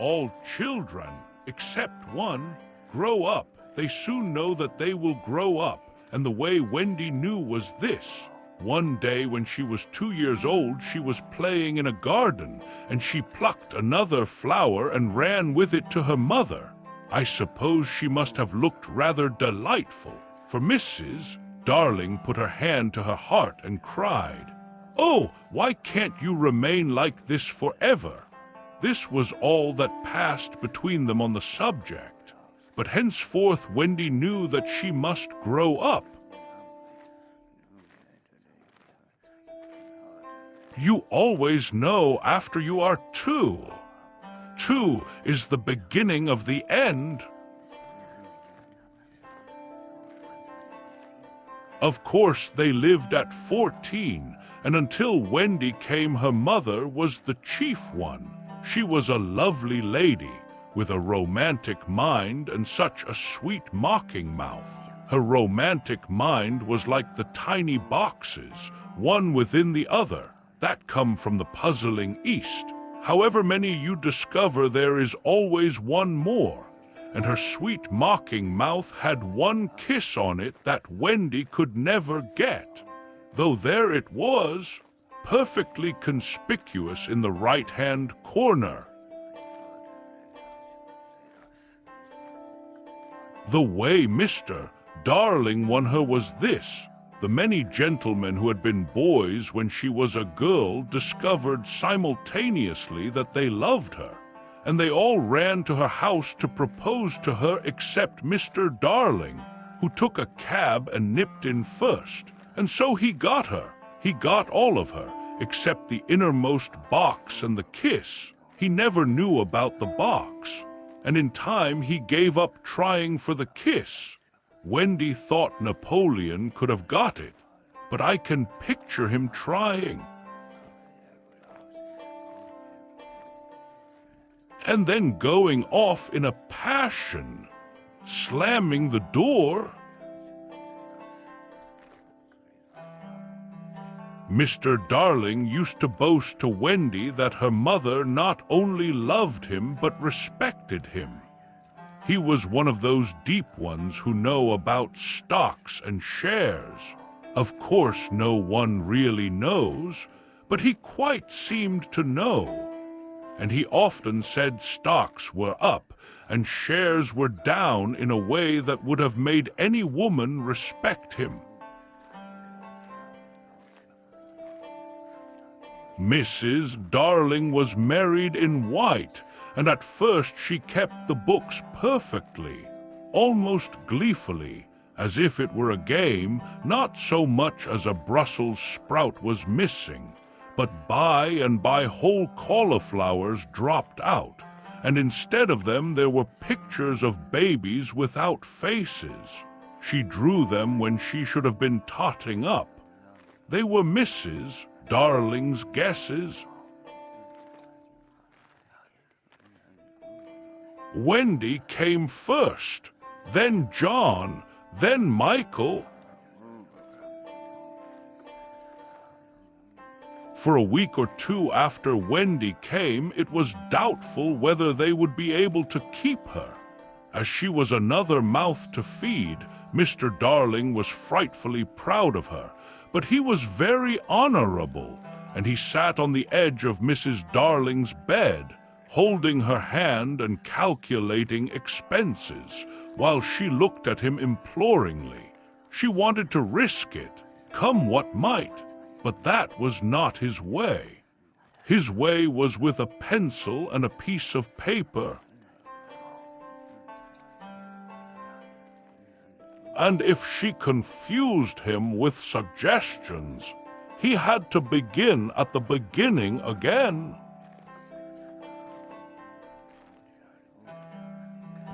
all children, except one, grow up. They soon know that they will grow up, and the way Wendy knew was this. One day when she was 2 years old, she was playing in a garden, and she plucked another flower and ran with it to her mother. I suppose she must have looked rather delightful, for Mrs. Darling put her hand to her heart and cried, "Oh, why can't you remain like this forever?" This was all that passed between them on the subject. But henceforth Wendy knew that she must grow up. You always know after you are 2. 2 is the beginning of the end. Of course, they lived at 14, and until Wendy came, her mother was the chief one. She was a lovely lady, with a romantic mind and such a sweet mocking mouth. Her romantic mind was like the tiny boxes, one within the other, that come from the puzzling East. However many you discover, there is always one more, and her sweet mocking mouth had one kiss on it that Wendy could never get, though there it was, perfectly conspicuous in the right-hand corner. The way Mr. Darling won her was this. The many gentlemen who had been boys when she was a girl discovered simultaneously that they loved her, and they all ran to her house to propose to her except Mr. Darling, who took a cab and nipped in first, and so he got her. He got all of her, except the innermost box and the kiss. He never knew about the box, and in time he gave up trying for the kiss. Wendy thought Napoleon could have got it, but I can picture him trying. And then going off in a passion, slamming the door. Mr. Darling used to boast to Wendy that her mother not only loved him but respected him. He was one of those deep ones who know about stocks and shares. Of course, no one really knows, but he quite seemed to know. And he often said stocks were up and shares were down in a way that would have made any woman respect him. Mrs. Darling was married in white, and at first she kept the books perfectly, almost gleefully, as if it were a game, not so much as a Brussels sprout was missing, but by and by whole cauliflowers dropped out, and instead of them there were pictures of babies without faces. She drew them when she should have been totting up. They were Mrs. Darling's guesses. Wendy came first, then John, then Michael. For a week or two after Wendy came, it was doubtful whether they would be able to keep her. As she was another mouth to feed, Mr. Darling was frightfully proud of her, but he was very honorable, and he sat on the edge of Mrs. Darling's bed, holding her hand and calculating expenses, while she looked at him imploringly. She wanted to risk it, come what might, but that was not his way. His way was with a pencil and a piece of paper. And if she confused him with suggestions, he had to begin at the beginning again.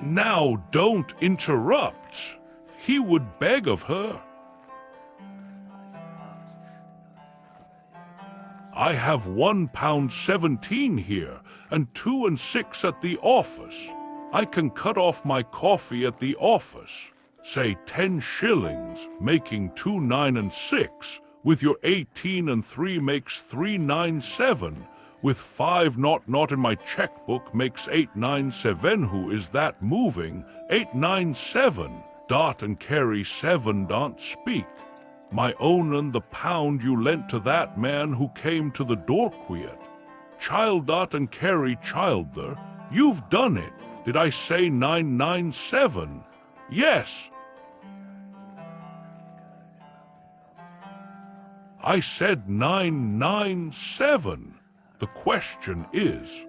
Now don't interrupt, he would beg of her. I have £1.17 here, and 2 6 at the office. I can cut off my coffee at the office. Say 10 shillings, making 2 9 and 6, with your 18 and 3 makes 3 9 7, with 500 in my checkbook makes 897. Who is that moving? 897. Dot and carry 7 don't speak. My ownin' the pound you lent to that man who came to the door quiet. Child dot and carry child there. You've done it. Did I say 997? Yes. I said 997. The question is,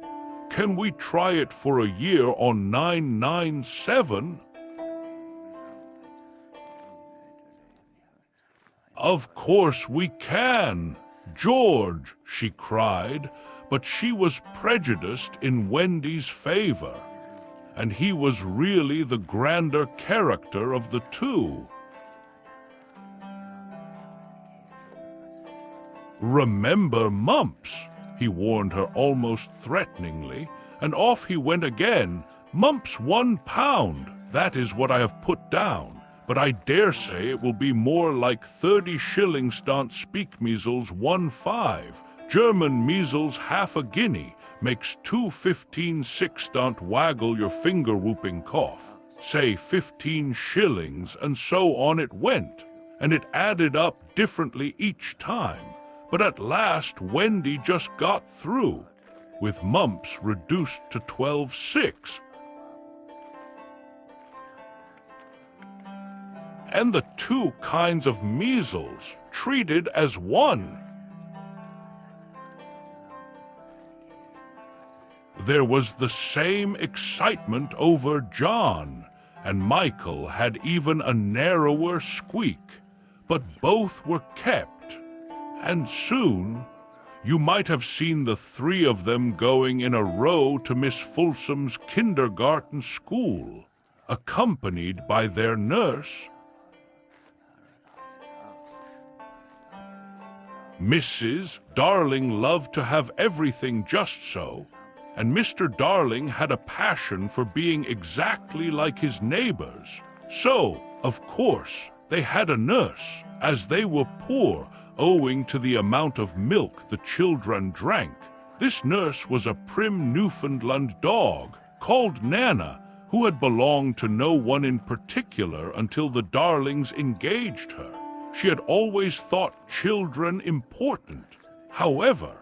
can we try it for a year on 997? Of course we can, George, she cried, but she was prejudiced in Wendy's favor, and he was really the grander character of the two. Remember Mumps, he warned her almost threateningly, and off he went again. Mumps, £1, that is what I have put down, but I dare say it will be more like 30 shillings. Don't speak measles 1.5, German measles half a guinea, makes 2.15 6. Don't waggle your finger whooping cough, say 15 shillings, and so on it went, and it added up differently each time. But at last Wendy just got through, with Mumps reduced to 12.6. And the two kinds of measles treated as one. There was the same excitement over John, and Michael had even a narrower squeak, but both were kept. And soon, you might have seen the three of them going in a row to Miss Folsom's kindergarten school, accompanied by their nurse. Mrs. Darling loved to have everything just so, and Mr. Darling had a passion for being exactly like his neighbors. So, of course, they had a nurse, as they were poor, owing to the amount of milk the children drank. This nurse was a prim Newfoundland dog called Nana, who had belonged to no one in particular until the Darlings engaged her. She had always thought children important, however,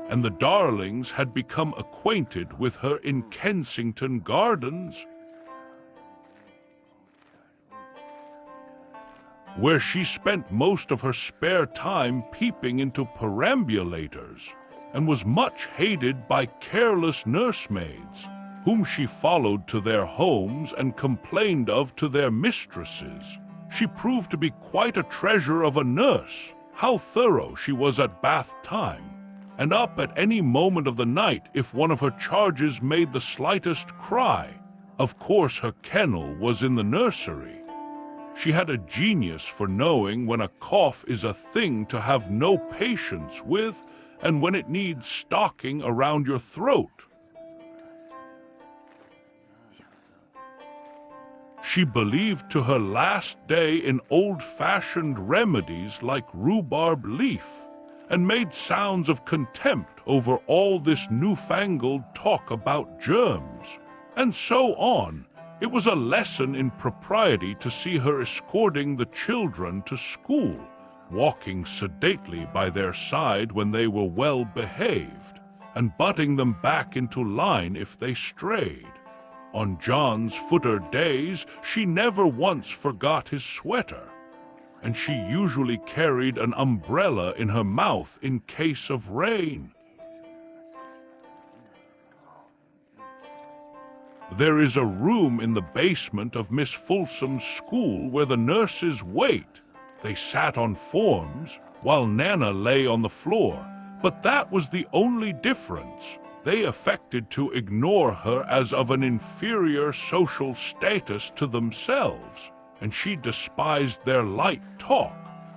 and the Darlings had become acquainted with her in Kensington Gardens, where she spent most of her spare time peeping into perambulators, and was much hated by careless nursemaids, whom she followed to their homes and complained of to their mistresses. She proved to be quite a treasure of a nurse. How thorough she was at bath time, and up at any moment of the night if one of her charges made the slightest cry. Of course her kennel was in the nursery. She had a genius for knowing when a cough is a thing to have no patience with, and when it needs stocking around your throat. She believed to her last day in old-fashioned remedies like rhubarb leaf, and made sounds of contempt over all this newfangled talk about germs, and so on. It was a lesson in propriety to see her escorting the children to school, walking sedately by their side when they were well behaved, and butting them back into line if they strayed. On John's footer days, she never once forgot his sweater, and she usually carried an umbrella in her mouth in case of rain. There is a room in the basement of Miss Folsom's school where the nurses wait. They sat on forms, while Nana lay on the floor, but that was the only difference. They affected to ignore her as of an inferior social status to themselves, and she despised their light talk.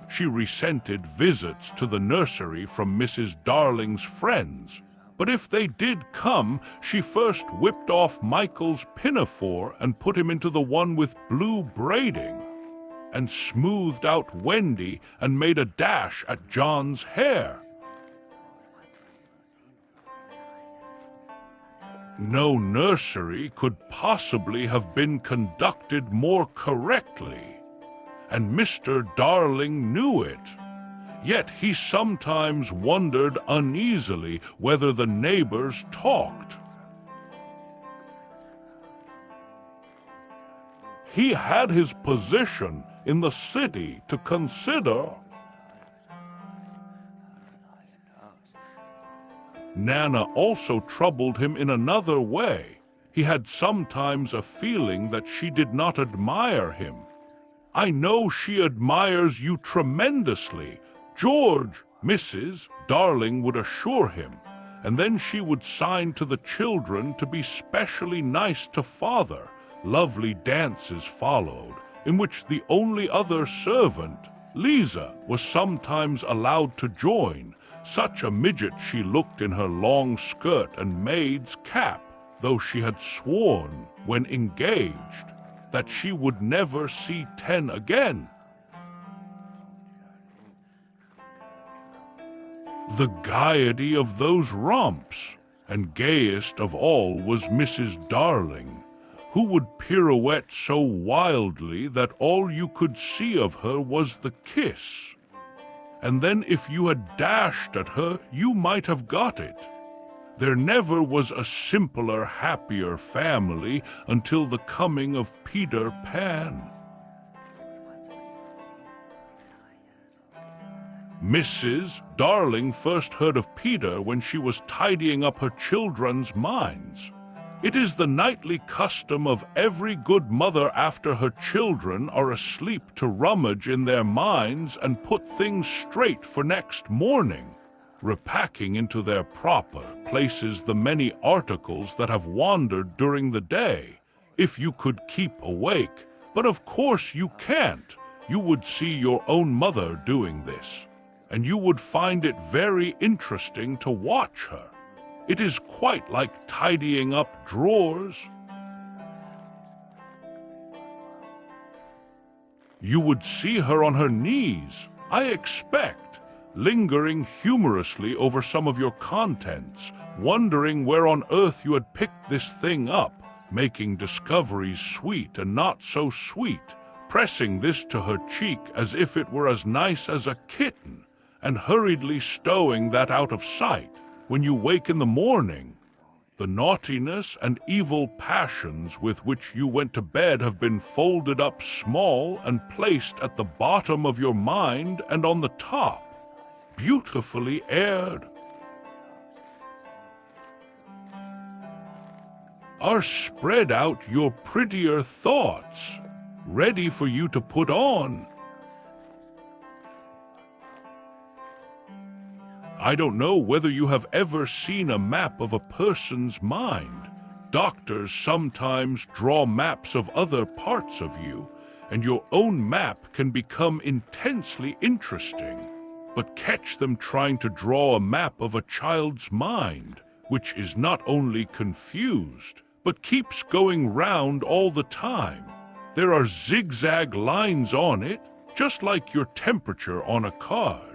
She resented visits to the nursery from Mrs. Darling's friends, but if they did come, she first whipped off Michael's pinafore and put him into the one with blue braiding, and smoothed out Wendy and made a dash at John's hair. No nursery could possibly have been conducted more correctly, and Mr. Darling knew it. Yet he sometimes wondered uneasily whether the neighbors talked. He had his position in the city to consider. Nana also troubled him in another way. He had sometimes a feeling that she did not admire him. "I know she admires you tremendously, George," Mrs. Darling would assure him, and then she would sign to the children to be specially nice to father. Lovely dances followed, in which the only other servant, Lisa, was sometimes allowed to join. Such a midget she looked in her long skirt and maid's cap, though she had sworn, when engaged, that she would never see 10 again. The gaiety of those romps, and gayest of all was Mrs. Darling, who would pirouette so wildly that all you could see of her was the kiss. And then if you had dashed at her, you might have got it. There never was a simpler, happier family until the coming of Peter Pan. Mrs. Darling first heard of Peter when she was tidying up her children's minds. It is the nightly custom of every good mother after her children are asleep to rummage in their minds and put things straight for next morning, repacking into their proper places the many articles that have wandered during the day. If you could keep awake, but of course you can't, you would see your own mother doing this, and you would find it very interesting to watch her. It is quite like tidying up drawers. You would see her on her knees, I expect, lingering humorously over some of your contents, wondering where on earth you had picked this thing up, making discoveries sweet and not so sweet, pressing this to her cheek as if it were as nice as a kitten, and hurriedly stowing that out of sight. When you wake in the morning, the naughtiness and evil passions with which you went to bed have been folded up small and placed at the bottom of your mind and on the top, beautifully aired. Are spread out your prettier thoughts, ready for you to put on. I don't know whether you have ever seen a map of a person's mind. Doctors sometimes draw maps of other parts of you, and your own map can become intensely interesting. But catch them trying to draw a map of a child's mind, which is not only confused, but keeps going round all the time. There are zigzag lines on it, just like your temperature on a card.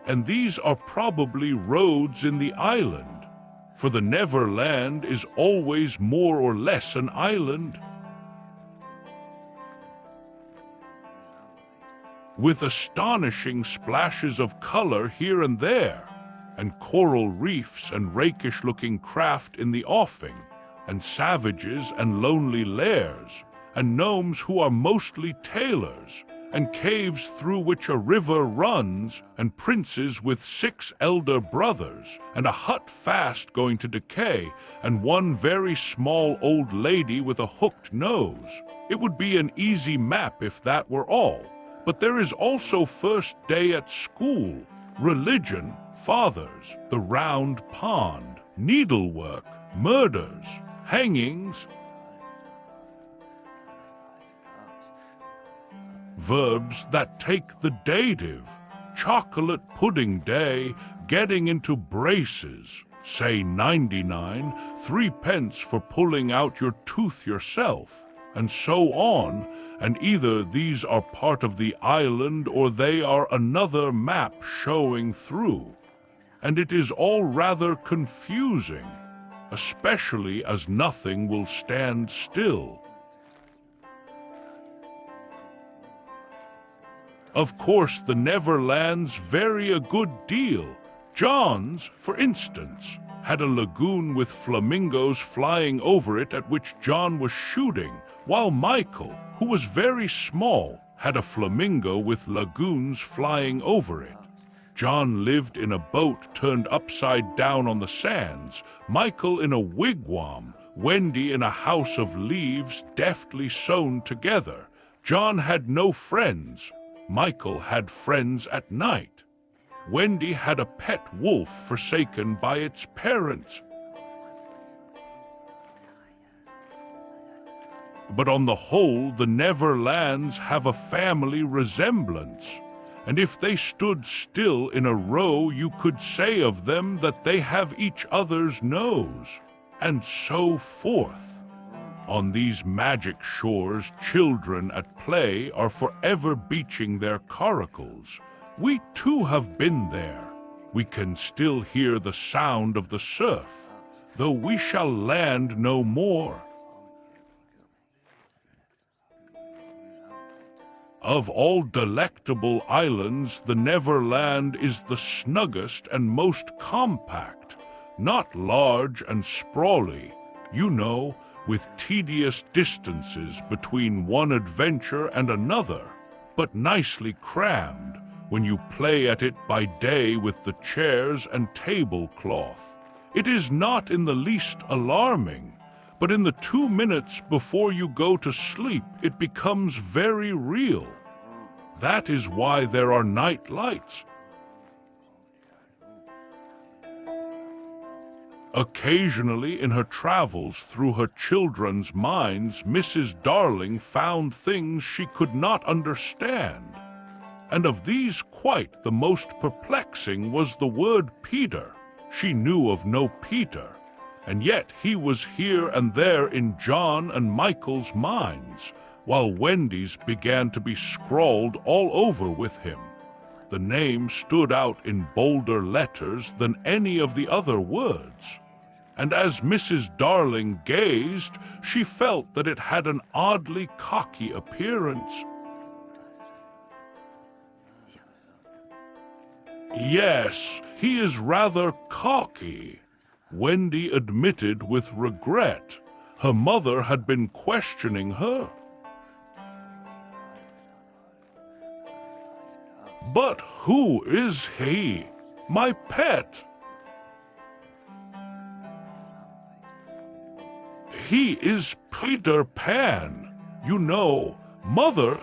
And these are probably roads in the island, for the Neverland is always more or less an island. With astonishing splashes of color here and there, and coral reefs and rakish-looking craft in the offing, and savages and lonely lairs, and gnomes who are mostly tailors, and caves through which a river runs, and princes with 6 elder brothers, and a hut fast going to decay, and one very small old lady with a hooked nose. It would be an easy map if that were all. But there is also first day at school, religion, fathers, the round pond, needlework, murders, hangings, verbs that take the dative, chocolate pudding day, getting into braces, say 99, 3 pence for pulling out your tooth yourself, and so on, and either these are part of the island or they are another map showing through, and it is all rather confusing. especially as nothing will stand still. Of course, the Neverlands vary a good deal. John's, for instance, had a lagoon with flamingos flying over it at which John was shooting, while Michael, who was very small, had a flamingo with lagoons flying over it. John lived in a boat turned upside down on the sands, Michael in a wigwam, Wendy in a house of leaves deftly sewn together. John had no friends. Michael had friends at night. Wendy had a pet wolf forsaken by its parents. But on the whole, the Neverlands have a family resemblance, and if they stood still in a row, you could say of them that they have each other's nose, and so forth. On these magic shores, children at play are forever beaching their coracles. We too have been there. We can still hear the sound of the surf, though we shall land no more. Of all delectable islands, the Neverland is the snuggest and most compact, not large and sprawly, you know, with tedious distances between one adventure and another, but nicely crammed when you play at it by day with the chairs and tablecloth. It is not in the least alarming, but in the 2 minutes before you go to sleep, it becomes very real. That is why there are night lights. Occasionally, in her travels through her children's minds, Mrs. Darling found things she could not understand. And of these, quite the most perplexing was the word Peter. She knew of no Peter, and yet he was here and there in John and Michael's minds, while Wendy's began to be scrawled all over with him. The name stood out in bolder letters than any of the other words, and as Mrs. Darling gazed, she felt that it had an oddly cocky appearance. Yes, he is rather cocky, Wendy admitted with regret. Her mother had been questioning her. But who is he, my pet? He is Peter Pan, you know, Mother.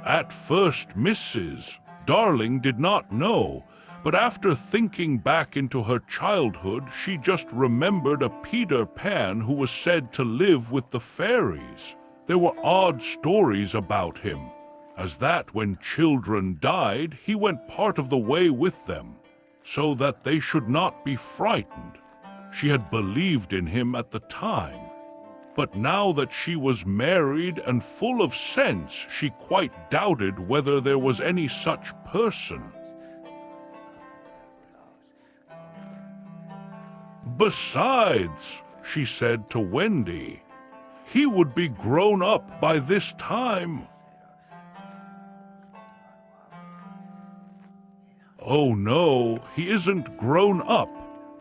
At first, Mrs. Darling did not know, but after thinking back into her childhood, she just remembered a Peter Pan who was said to live with the fairies. There were odd stories about him, as that when children died, he went part of the way with them, so that they should not be frightened. She had believed in him at the time, but now that she was married and full of sense, she quite doubted whether there was any such person. Besides, she said to Wendy, he would be grown up by this time. Oh no, he isn't grown up,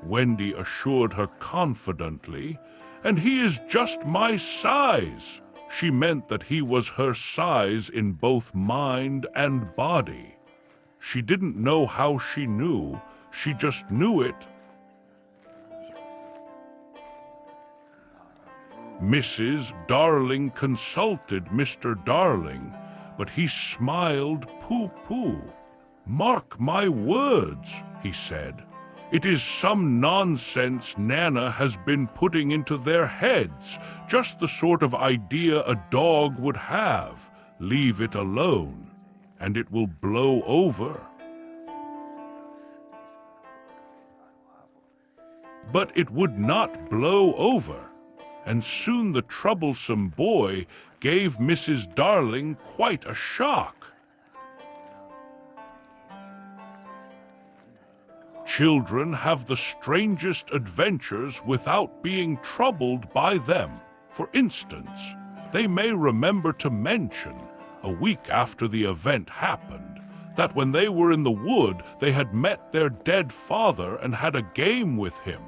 Wendy assured her confidently, and he is just my size. She meant that he was her size in both mind and body. She didn't know how she knew, she just knew it. Mrs. Darling consulted Mr. Darling, but he smiled pooh-pooh. Mark my words, he said. It is some nonsense Nana has been putting into their heads, just the sort of idea a dog would have. Leave it alone, and it will blow over. But it would not blow over, and soon the troublesome boy gave Mrs. Darling quite a shock. Children have the strangest adventures without being troubled by them. For instance, they may remember to mention, a week after the event happened, that when they were in the wood, they had met their dead father and had a game with him.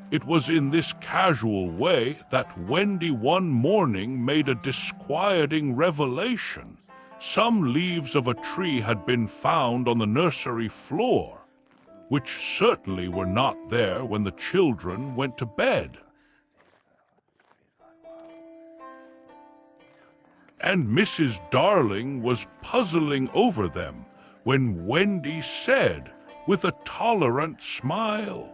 It was in this casual way that Wendy one morning made a disquieting revelation. Some leaves of a tree had been found on the nursery floor, which certainly were not there when the children went to bed. And Mrs. Darling was puzzling over them when Wendy said, with a tolerant smile,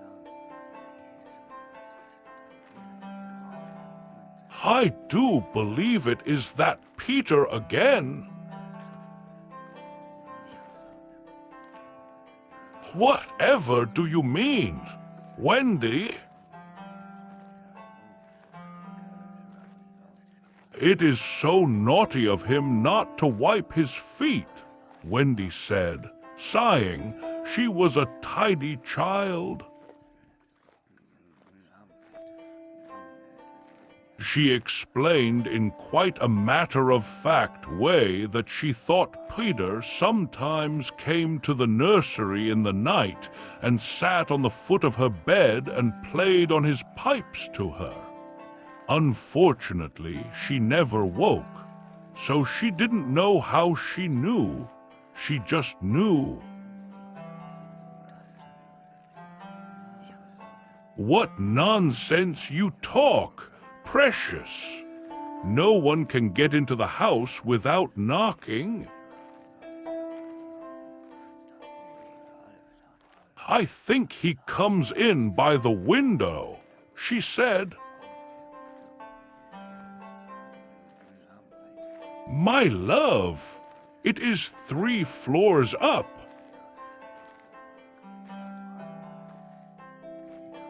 "I do believe it is that Peter again." "Whatever do you mean, Wendy?" "It is so naughty of him not to wipe his feet," Wendy said, sighing. She was a tidy child. She explained in quite a matter-of-fact way that she thought Peter sometimes came to the nursery in the night and sat on the foot of her bed and played on his pipes to her. Unfortunately, she never woke, so she didn't know how she knew. She just knew. "What nonsense you talk, Precious! No one can get into the house without knocking." "I think he comes in by the window," she said. "My love, it is 3 floors up."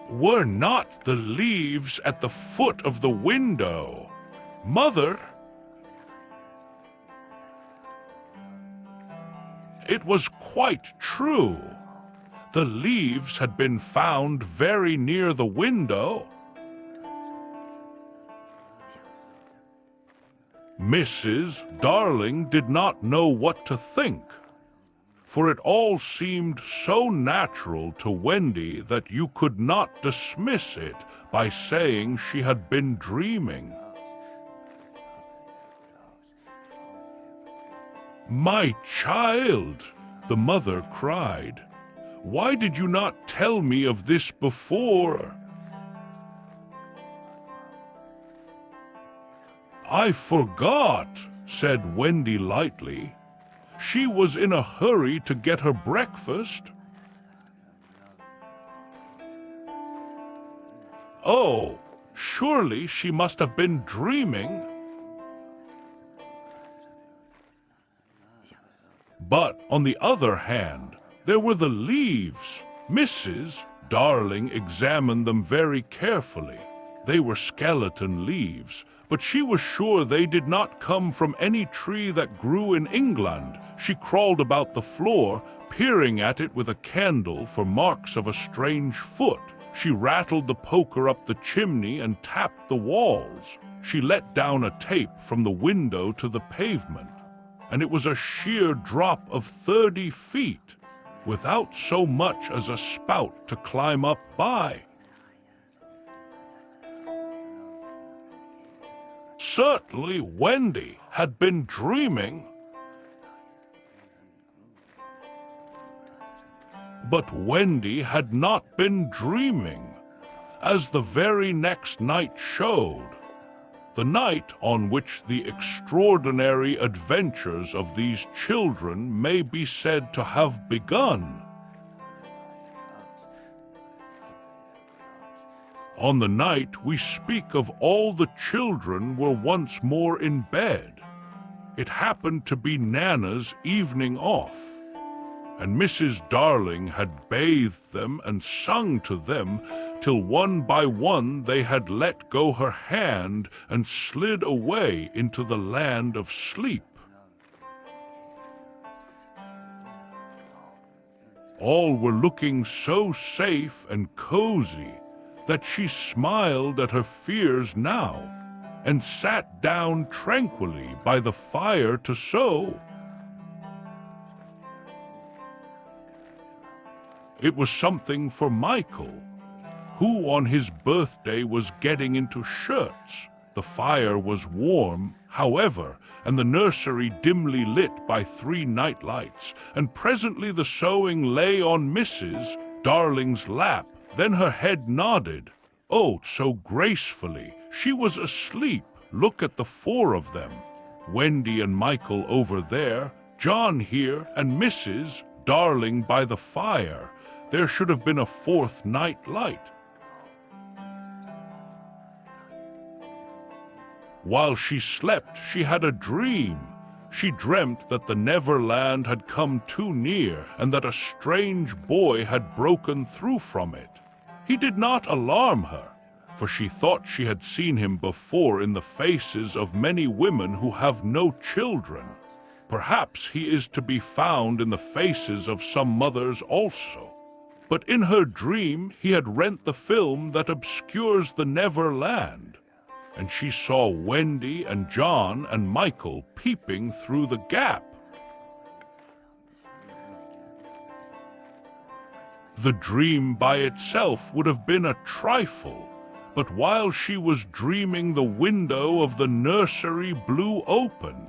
"Were not the leaves at the foot of the window, Mother?" It was quite true. The leaves had been found very near the window. Mrs. Darling did not know what to think, for it all seemed so natural to Wendy that you could not dismiss it by saying she had been dreaming. "My child," the mother cried, "why did you not tell me of this before?" "I forgot," said Wendy lightly. "She was in a hurry to get her breakfast." "Oh, surely she must have been dreaming." But on the other hand, there were the leaves. Mrs. Darling examined them very carefully. They were skeleton leaves, but she was sure they did not come from any tree that grew in England. She crawled about the floor, peering at it with a candle for marks of a strange foot. She rattled the poker up the chimney and tapped the walls. She let down a tape from the window to the pavement, and it was a sheer drop of 30 feet, without so much as a spout to climb up by. Certainly Wendy had been dreaming. But Wendy had not been dreaming, as the very next night showed, the night on which the extraordinary adventures of these children may be said to have begun. On the night we speak of, all the children were once more in bed. It happened to be Nana's evening off, and Mrs. Darling had bathed them and sung to them till one by one they had let go her hand and slid away into the land of sleep. all were looking so safe and cozy that she smiled at her fears now and sat down tranquilly by the fire to sew. It was something for Michael, who on his birthday was getting into shirts. The fire was warm, however, and the nursery dimly lit by 3 night lights, and presently the sewing lay on Mrs. Darling's lap. Then her head nodded, oh, so gracefully. She was asleep. Look at the 4 of them. Wendy and Michael over there, John here, and Mrs. Darling by the fire. There should have been a 4th night light. While she slept, she had a dream. She dreamt that the Neverland had come too near and that a strange boy had broken through from it. He did not alarm her, for she thought she had seen him before in the faces of many women who have no children. Perhaps he is to be found in the faces of some mothers also. But in her dream, he had rent the film that obscures the Neverland, and she saw Wendy and John and Michael peeping through the gap. The dream by itself would have been a trifle, but while she was dreaming, the window of the nursery blew open,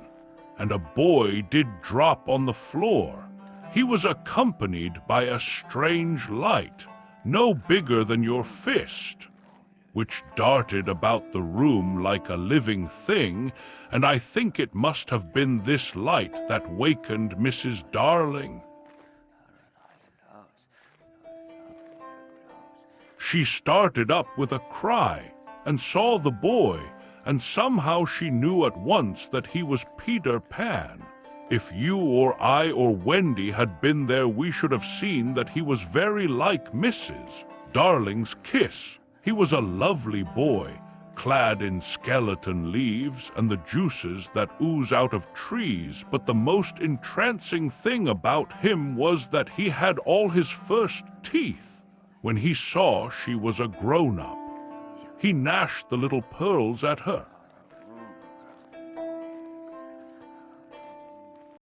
and a boy did drop on the floor. He was accompanied by a strange light, no bigger than your fist, which darted about the room like a living thing, and I think it must have been this light that wakened Mrs. Darling. She started up with a cry and saw the boy, and somehow she knew at once that he was Peter Pan. If you or I or Wendy had been there, we should have seen that he was very like Mrs. Darling's kiss. He was a lovely boy, clad in skeleton leaves and the juices that ooze out of trees, but the most entrancing thing about him was that he had all his first teeth. When he saw she was a grown-up, he gnashed the little pearls at her